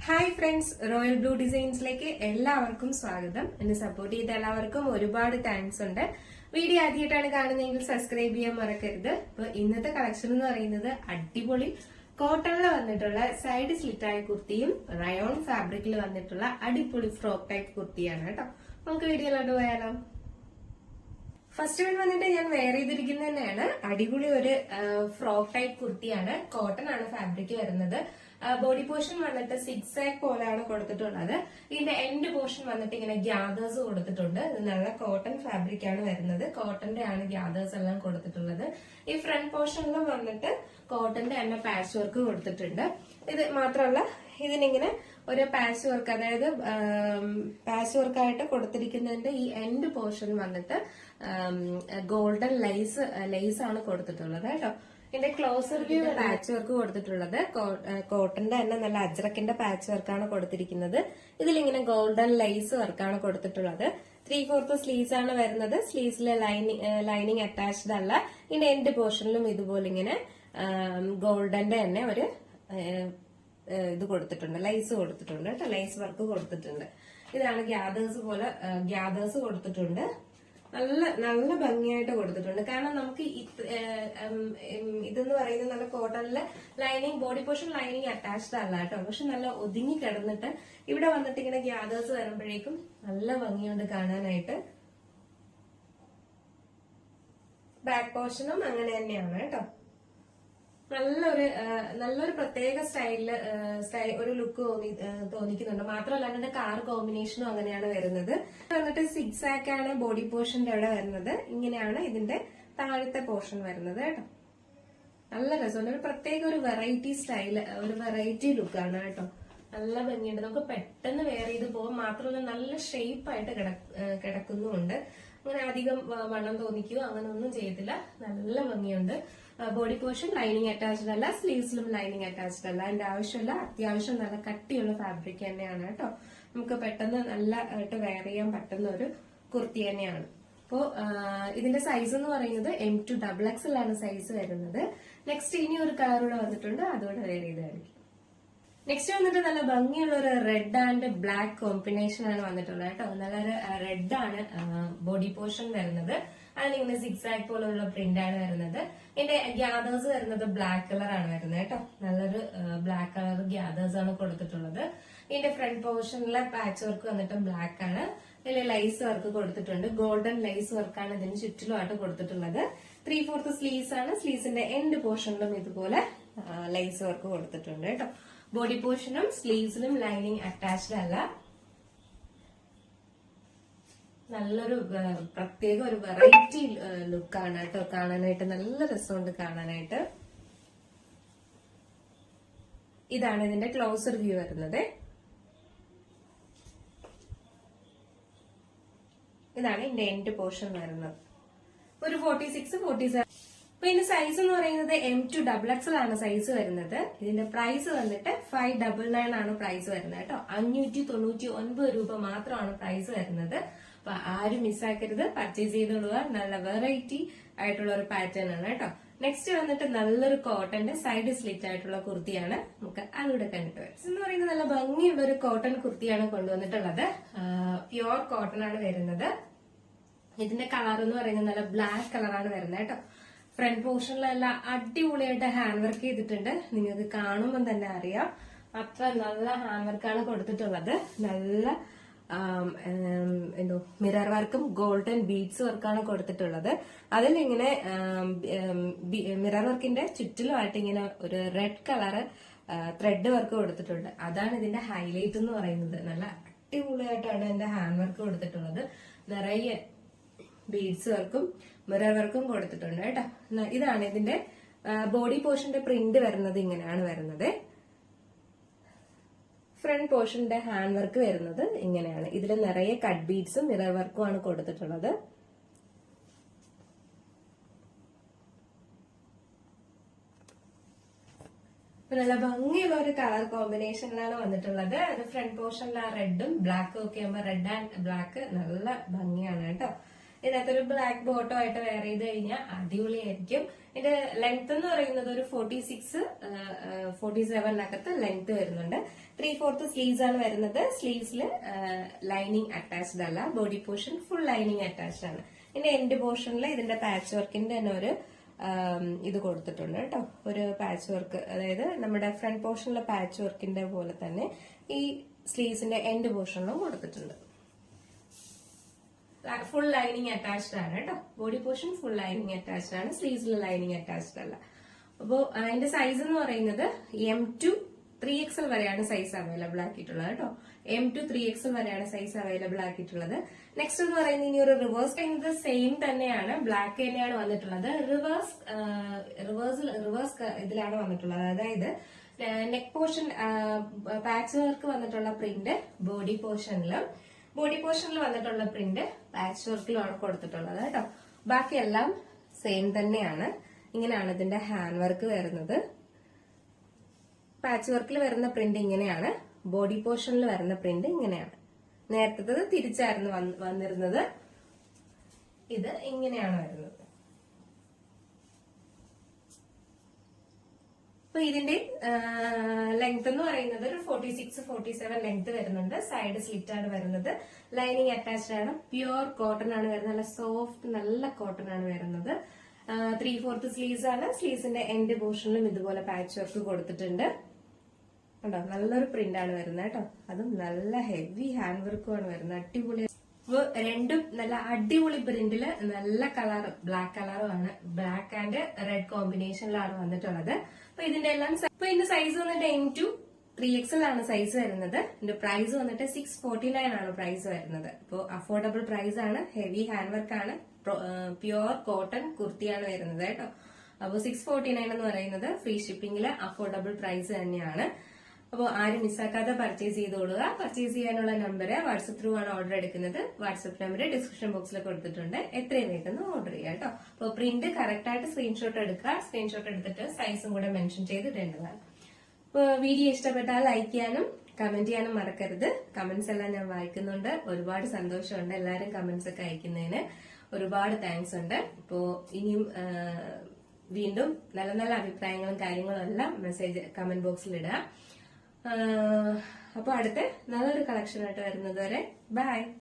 Hi friends, royal blue ഡിസൈൻസിലേക്ക് എല്ലാവർക്കും സ്വാഗതം. എന്നെ സപ്പോർട്ട് ചെയ്ത എല്ലാവർക്കും ഒരുപാട് താങ്ക്സ് ഉണ്ട്. വീഡിയോ ആദ്യമായിട്ടാണ് കാണുന്നതെങ്കിൽ സബ്സ്ക്രൈബ് ചെയ്യാൻ മറക്കരുത്. അപ്പൊ ഇന്നത്തെ കളക്ഷൻ എന്ന് പറയുന്നത് അടിപൊളി കോട്ടണിൽ വന്നിട്ടുള്ള സൈഡ് സ്ലിറ്റായ കുർത്തിയും റയോൺ ഫാബ്രിക്കിൽ വന്നിട്ടുള്ള അടിപൊളി ഫ്രോക്ക് ടൈപ്പ് കുർത്തിയാണ് കേട്ടോ. നമുക്ക് വീഡിയോയിലോട്ട് പോയാലോ. ഫസ്റ്റ് വൺ വന്നിട്ട് ഞാൻ വെയർ ചെയ്തിരിക്കുന്നത് തന്നെയാണ്. അടിപൊളി ഒരു ഫ്രോക്ക് ടൈപ്പ് കുർത്തിയാണ്. കോട്ടൺ ആണ് ഫാബ്രിക് വരുന്നത്. ബോഡി പോർഷൻ വന്നിട്ട് സിക്സ് ആക്ക് പോലെയാണ് കൊടുത്തിട്ടുള്ളത്. ഇതിന്റെ എൻഡ് പോർഷൻ വന്നിട്ട് ഇങ്ങനെ ഗ്യാദേഴ്സ് കൊടുത്തിട്ടുണ്ട്. ഇത് നല്ല കോട്ടൺ ഫാബ്രിക് ആണ് വരുന്നത്. കോട്ടന്റെ ആണ് ഗ്യാദേഴ്സ് എല്ലാം കൊടുത്തിട്ടുള്ളത്. ഈ ഫ്രണ്ട് പോർഷനിലും വന്നിട്ട് കോട്ടന്റെ തന്നെ പാച്ച് വർക്ക് കൊടുത്തിട്ടുണ്ട്. ഇത് മാത്രമല്ല, ഇതിനിങ്ങനെ ഒരു പാച്ച് വർക്ക്, അതായത് പാച്ച് വർക്കായിട്ട് കൊടുത്തിരിക്കുന്നതിന്റെ ഈ എൻഡ് പോർഷൻ വന്നിട്ട് ഗോൾഡൻ ലേസ് ആണ് കൊടുത്തിട്ടുള്ളത് കേട്ടോ. ഇതിന്റെ ക്ലോസർ വ്യൂ പാച്ച് വർക്ക് കൊടുത്തിട്ടുള്ളത് കോട്ടന്റെ തന്നെ നല്ല അജ്രക്കിന്റെ പാച്ച് വർക്കാണ് കൊടുത്തിരിക്കുന്നത്. ഇതിലിങ്ങനെ ഗോൾഡൻ ലേസ് വർക്കാണ് കൊടുത്തിട്ടുള്ളത്. 3/4 സ്ലീവ്സ് ആണ് വരുന്നത്. സ്ലീവ്സിലെ ലൈനിങ് അറ്റാച്ച്ഡ് അല്ല. ഇതിന്റെ എൻഡ് പോർഷനിലും ഇതുപോലെ ഇങ്ങനെ ഗോൾഡന്റെ തന്നെ ഒരു ഇത് കൊടുത്തിട്ടുണ്ട്, ലൈസ് കൊടുത്തിട്ടുണ്ട് കേട്ടോ. ലൈസ് വർക്ക് കൊടുത്തിട്ടുണ്ട്. ഇതാണ് ഗ്യാദേഴ്സ് കൊടുത്തിട്ടുണ്ട്. നല്ല ഭംഗിയായിട്ട് കൊടുത്തിട്ടുണ്ട്. കാരണം നമുക്ക് ഇതെന്ന് പറയുന്നത് നല്ല കോട്ടണില് lining, body portion lining attached അല്ല കേട്ടോ. പക്ഷെ നല്ല ഒതുങ്ങി കിടന്നിട്ട് ഇവിടെ വന്നിട്ട് ഇങ്ങനെ ഗ്യാദേഴ്സ് വരുമ്പോഴേക്കും നല്ല ഭംഗിയുണ്ട് കാണാനായിട്ട്. ബാക്ക് പോർഷനും അങ്ങനെ തന്നെയാണ് കേട്ടോ. നല്ലൊരു പ്രത്യേക ഒരു ലുക്ക് തോന്നിക്കുന്നുണ്ട്. മാത്രമല്ല അതിന്റെ കളർ കോമ്പിനേഷനും അങ്ങനെയാണ് വരുന്നത്. എന്നിട്ട് സിക്സ് ആക്ക് ആണ് ബോഡി പോർഷന്റെ അവിടെ വരുന്നത്. ഇങ്ങനെയാണ് ഇതിന്റെ താഴത്തെ പോർഷൻ വരുന്നത് കേട്ടോ. നല്ല രസമുണ്ട്. ഒരു പ്രത്യേക ഒരു വെറൈറ്റി സ്റ്റൈല്, ഒരു വെറൈറ്റി ലുക്കാണ് കേട്ടോ. നല്ല ഭംഗിയുണ്ട്. നമുക്ക് പെട്ടെന്ന് വെയർ ചെയ്ത് പോകും. മാത്രമല്ല നല്ല ഷേപ്പായിട്ട് കിടക്കുന്നുമുണ്ട്. അങ്ങനെ അധികം വണ്ണം തോന്നിക്കുകയോ അങ്ങനെ ഒന്നും ചെയ്യത്തില്ല. നല്ല ഭംഗിയുണ്ട്. ബോഡി പോർഷൻ ലൈനിങ് അറ്റാച്ച്ഡ് അല്ല, സ്ലീവ്സിലും ലൈനിങ് അറ്റാച്ച്ഡ് അല്ല. അതിന്റെ ആവശ്യമില്ല. അത്യാവശ്യം നല്ല കട്ടിയുള്ള ഫാബ്രിക് തന്നെയാണ് കേട്ടോ. നമുക്ക് പെട്ടെന്ന് നല്ല ആയിട്ട് വെയർ ചെയ്യാൻ പറ്റുന്ന ഒരു കുർത്തി തന്നെയാണ്. അപ്പോ ഇതിന്റെ സൈസ് എന്ന് പറയുന്നത് M to XXL ആണ് സൈസ് വരുന്നത്. നെക്സ്റ്റ് ഇനി ഒരു കളർ കൂടെ വന്നിട്ടുണ്ട്, അതുകൂടെ വെയർ ചെയ്തായിരിക്കും. നെക്സ്റ്റ് വന്നിട്ട് നല്ല ഭംഗിയുള്ള ഒരു റെഡ് ആൻഡ് ബ്ലാക്ക് കോമ്പിനേഷൻ ആണ് വന്നിട്ടുള്ളത് കേട്ടോ. നല്ലൊരു റെഡ് ആണ് ബോഡി പോർഷൻ വരുന്നത്. അതിനിങ്ങനെ സിക്സ് ആക്ക് പോലുള്ള പ്രിന്റ് ആണ് വരുന്നത്. ഇതിന്റെ ഗ്യാദേഴ്സ് വരുന്നത് ബ്ലാക്ക് കളർ ആണ് വരുന്നത് കേട്ടോ. നല്ലൊരു ബ്ലാക്ക് കളർ ഗ്യാദേഴ്സ് ആണ് കൊടുത്തിട്ടുള്ളത്. ഇതിന്റെ ഫ്രണ്ട് പോർഷനിലെ പാച്ച് വർക്ക് വന്നിട്ട് ബ്ലാക്ക് ആണ്. ഇതിൽ ലൈസ് വർക്ക് കൊടുത്തിട്ടുണ്ട്. ഗോൾഡൻ ലൈസ് വർക്കാണ് ഇതിന് ചുറ്റിലുമായിട്ട് കൊടുത്തിട്ടുള്ളത്. 3/4 സ്ലീവ്സ് ആണ്. സ്ലീവ്സിന്റെ എൻഡ് പോർഷനിലും ഇതുപോലെ ലൈസ് വർക്ക് കൊടുത്തിട്ടുണ്ട് കേട്ടോ. ബോഡി പോർഷനും സ്ലീവ്സിലും ലൈനിങ് അറ്റാച്ച്ഡ് അല്ല. നല്ലൊരു പ്രത്യേക ഒരു വെറൈറ്റി ലുക്കാണ് കേട്ടോ. കാണാനായിട്ട് നല്ല രസമുണ്ട് കാണാനായിട്ട്. ഇതാണ് ഇതിന്റെ ക്ലോസർ വ്യൂ വരുന്നത്. ഇതാണ് ഇതിന്റെ എൻഡ് പോർഷൻ വരുന്നത്. ഒരു 46, 47. അപ്പൊ ഇതിന്റെ സൈസ് എന്ന് പറയുന്നത് M to XXL ആണ് സൈസ് വരുന്നത്. ഇതിന്റെ പ്രൈസ് വന്നിട്ട് 599 ആണ് പ്രൈസ് വരുന്നത് കേട്ടോ. 599 രൂപ മാത്രമാണ് പ്രൈസ് വരുന്നത്. അപ്പൊ ആരും മിസ്സാക്കരുത്, പർച്ചേസ് ചെയ്തോളുക. നല്ല വെറൈറ്റി ആയിട്ടുള്ള ഒരു പാറ്റേൺ ആണ് കേട്ടോ. നെക്സ്റ്റ് വന്നിട്ട് നല്ലൊരു കോട്ടന്റെ സൈഡ് സ്ലിറ്റ് ആയിട്ടുള്ള കുർത്തിയാണ്. നമുക്ക് അതുകൂടെ കണ്ടിട്ട് വരാം. എന്ന് പറയുന്നത് നല്ല ഭംഗിയുള്ള ഒരു കോട്ടൺ കുർത്തിയാണ് കൊണ്ടുവന്നിട്ടുള്ളത്. പ്യുവർ കോട്ടൺ ആണ് വരുന്നത്. ഇതിന്റെ കളർ എന്ന് പറയുന്നത് നല്ല ബ്ലാക്ക് കളറാണ് വരുന്നത് കേട്ടോ. ഫ്രണ്ട് പോർഷനിലെല്ലാം അടിപൊളിയായിട്ട് ഹാൻഡ് വർക്ക് ചെയ്തിട്ടുണ്ട്. നിങ്ങൾക്ക് കാണുമ്പോൾ തന്നെ അറിയാം. അത്ര നല്ല ഹാൻഡ് വർക്കാണ് കൊടുത്തിട്ടുള്ളത്. നല്ല മിറർ വർക്കും ഗോൾഡൻ ബീഡ്സ് വർക്കാണ് കൊടുത്തിട്ടുള്ളത്. അതിൽ ഇങ്ങനെ മിറർ വർക്കിന്റെ ചുറ്റിലുമായിട്ട് ഇങ്ങനെ ഒരു റെഡ് കളർ ത്രെഡ് വർക്ക് കൊടുത്തിട്ടുണ്ട്. അതാണ് ഇതിന്റെ ഹൈലൈറ്റ് എന്ന് പറയുന്നത്. നല്ല അടിപൊളിയായിട്ടാണ് ഇതിന്റെ ഹാൻഡ് വർക്ക് കൊടുത്തിട്ടുള്ളത്. നിറയെ ബീഡ്സ് വർക്കും മിറർ വർക്കും കൊടുത്തിട്ടുണ്ട് കേട്ടോ. ഇതാണ് ഇതിന്റെ ബോഡി പോർഷന്റെ പ്രിന്റ് വരുന്നത്. ഇങ്ങനെയാണ് വരുന്നത്. ഫ്രണ്ട് പോർഷന്റെ ഹാൻഡ് വർക്ക് വരുന്നത് ഇങ്ങനെയാണ്. ഇതിൽ നിറയെ കട്ട് ബീഡ്സും മിറർ വർക്കും ആണ് കൊടുത്തിട്ടുള്ളത്. നല്ല ഭംഗിയുള്ള ഒരു കളർ കോമ്പിനേഷനിലാണ് വന്നിട്ടുള്ളത്. അത് ഫ്രണ്ട് പോർഷനിൽ ആ റെഡും ബ്ലാക്കും ഒക്കെ ആകുമ്പോൾ റെഡ് ആൻഡ് ബ്ലാക്ക് നല്ല ഭംഗിയാണ് കേട്ടോ. ഇതിനകത്തൊരു ബ്ലാക്ക് ബോട്ടോ ആയിട്ട് വെയർ ചെയ്ത് കഴിഞ്ഞാൽ അടിപൊളിയായിരിക്കും. ഇതിന്റെ ലെങ്ത് എന്ന് പറയുന്നത് ഒരു 47 ലെങ്ത് വരുന്നുണ്ട്. 3/4 സ്ലീവ്സ് ആണ് വരുന്നത്. സ്ലീവ്സിൽ ലൈനിങ് അറ്റാച്ച്ഡ് അല്ല, body portion full lining attached ആണ്. ഇതിന്റെ എൻഡ് പോർഷനിൽ ഇതിന്റെ പാച്ച് വർക്കിന്റെ തന്നെ ഒരു ഇത് കൊടുത്തിട്ടുണ്ട് കേട്ടോ, ഒരു പാച്ച് വർക്ക്. അതായത് നമ്മുടെ ഫ്രണ്ട് പോർഷനിലെ പാച്ച് വർക്കിന്റെ പോലെ തന്നെ ഈ സ്ലീവ്സിന്റെ എൻഡ് പോർഷനിലും കൊടുത്തിട്ടുണ്ട്. ഫുൾ ലൈനിങ് അറ്റാച്ച്ഡ് ആണ് കേട്ടോ, body portion full lining attached ആണ്, സ്ലീവ്സിൽ ലൈനിങ് അറ്റാച്ച്ഡ് അല്ല. അപ്പോ അതിന്റെ സൈസ് എന്ന് പറയുന്നത് M to 3XL വരെയാണ് സൈസ് അവൈലബിൾ ആക്കിയിട്ടുള്ളത് കേട്ടോ. M to 3XL വരെയാണ് സൈസ് അവൈലബിൾ ആക്കിയിട്ടുള്ളത്. നെക്സ്റ്റ് എന്ന് പറയുന്നത് ഇനി ഒരു റിവേഴ്സ് ചെയ്യുന്നത് സെയിം തന്നെയാണ്, ബ്ലാക്ക് തന്നെയാണ് വന്നിട്ടുള്ളത്. റിവേഴ്സ് ഇതിലാണ് വന്നിട്ടുള്ളത്. അതായത് നെക്ക് പോർഷൻ പാച്ച് വർക്ക് വന്നിട്ടുള്ള പ്രിന്റ് ബോഡി പോർഷനിൽ വന്നിട്ടുള്ള പ്രിന്റ് പാച്ച് വർക്കിലാണ് കൊടുത്തിട്ടുള്ളത് കേട്ടോ. ബാക്കിയെല്ലാം സെയിം തന്നെയാണ്. ഇങ്ങനെയാണ് ഇതിന്റെ ഹാൻഡ് വർക്ക് വരുന്നത്. പാച്ച് വർക്കിൽ വരുന്ന പ്രിന്റ് ഇങ്ങനെയാണ്, ബോഡി പോർഷനിൽ വരുന്ന പ്രിന്റ് ഇങ്ങനെയാണ്. നേരത്തെ തിരിച്ചായിരുന്നു വന്നിരുന്നത്, ഇത് ഇങ്ങനെയാണ് വരുന്നത്. അപ്പൊ ഇതിന്റെ ലെങ്ത് എന്ന് പറയുന്നത് ഒരു 46-47 ലെങ്ത് വരുന്നുണ്ട്. സൈഡ് സ്ലിറ്റ് ആണ് വരുന്നത്. ലൈനിങ് അറ്റാച്ച്ഡ് ആണ്. പ്യുവർ കോട്ടൺ ആണ് വരുന്നത്. നല്ല സോഫ്റ്റ് നല്ല കോട്ടൺ ആണ് വരുന്നത്. 3/4 സ്ലീവ്സ് ആണ്. സ്ലീവ്സിന്റെ എൻഡ് പോർഷനിലും ഇതുപോലെ പാച്ച് വർക്ക് കൊടുത്തിട്ടുണ്ട് കേട്ടോ. നല്ലൊരു പ്രിന്റ് ആണ് വരുന്നത് കേട്ടോ. അതും നല്ല ഹെവി ഹാൻഡ് വർക്കും ആണ് വരുന്നത്. അടിപൊളി. അപ്പൊ രണ്ടും നല്ല അടിപൊളി പ്രിന്റില് നല്ല കളർ ബ്ലാക്ക് കളറുമാണ്. ബ്ലാക്ക് ആൻഡ് റെഡ് കോമ്പിനേഷനിലാണ് വന്നിട്ടുള്ളത്. അപ്പൊ ഇതിന്റെ എല്ലാം ഇതിന്റെ സൈസ് വന്നിട്ട് M to 3XL ആണ് സൈസ് വരുന്നത്. ഇതിന്റെ പ്രൈസ് വന്നിട്ട് 649 ആണ് പ്രൈസ് വരുന്നത്. അപ്പോൾ അഫോർഡബിൾ പ്രൈസ് ആണ്. ഹെവി ഹാൻഡ് വർക്ക് ആണ്. പ്യുവർ കോട്ടൺ കുർത്തിയാണ് വരുന്നത് കേട്ടോ. അപ്പോൾ 649 എന്ന് പറയുന്നത് ഫ്രീ ഷിപ്പിംഗില് അഫോർഡബിൾ പ്രൈസ് തന്നെയാണ്. അപ്പോൾ ആരും മിസ്സാക്കാതെ പർച്ചേസ് ചെയ്തോളുക. പർച്ചേസ് ചെയ്യാനുള്ള നമ്പർ വാട്സ്ആപ്പ് ത്രൂ ആണ് ഓർഡർ എടുക്കുന്നത്. വാട്സ്ആപ്പ് നമ്പർ ഡിസ്ക്രിപ്ഷൻ ബോക്സിൽ കൊടുത്തിട്ടുണ്ട്. എത്രയും വേഗം ഓർഡർ ചെയ്യുക കേട്ടോ. അപ്പോൾ പ്രിന്റ് കറക്റ്റ് ആയിട്ട് സ്ക്രീൻഷോട്ട് എടുക്കുക. സ്ക്രീൻഷോട്ട് എടുത്തിട്ട് സൈസും കൂടെ മെൻഷൻ ചെയ്തിടേണ്ടതാണ്. അപ്പോൾ വീഡിയോ ഇഷ്ടപ്പെട്ടാൽ ലൈക്ക് ചെയ്യാനും കമന്റ് ചെയ്യാനും മറക്കരുത്. കമന്റ്സ് എല്ലാം ഞാൻ വായിക്കുന്നുണ്ട്. ഒരുപാട് സന്തോഷമുണ്ട് എല്ലാവരും കമന്റ്സ് ഒക്കെ അയക്കുന്നതിന്. ഒരുപാട് താങ്ക്സ് ഉണ്ട്. ഇപ്പോ ഇനിയും വീണ്ടും നല്ല നല്ല അഭിപ്രായങ്ങളും കാര്യങ്ങളും എല്ലാം മെസ്സേജ് കമന്റ് ബോക്സിൽ ഇടുക. അപ്പൊ അടുത്ത നല്ലൊരു കളക്ഷൻ ആയിട്ട് വരുന്നത് വരെ ബൈ.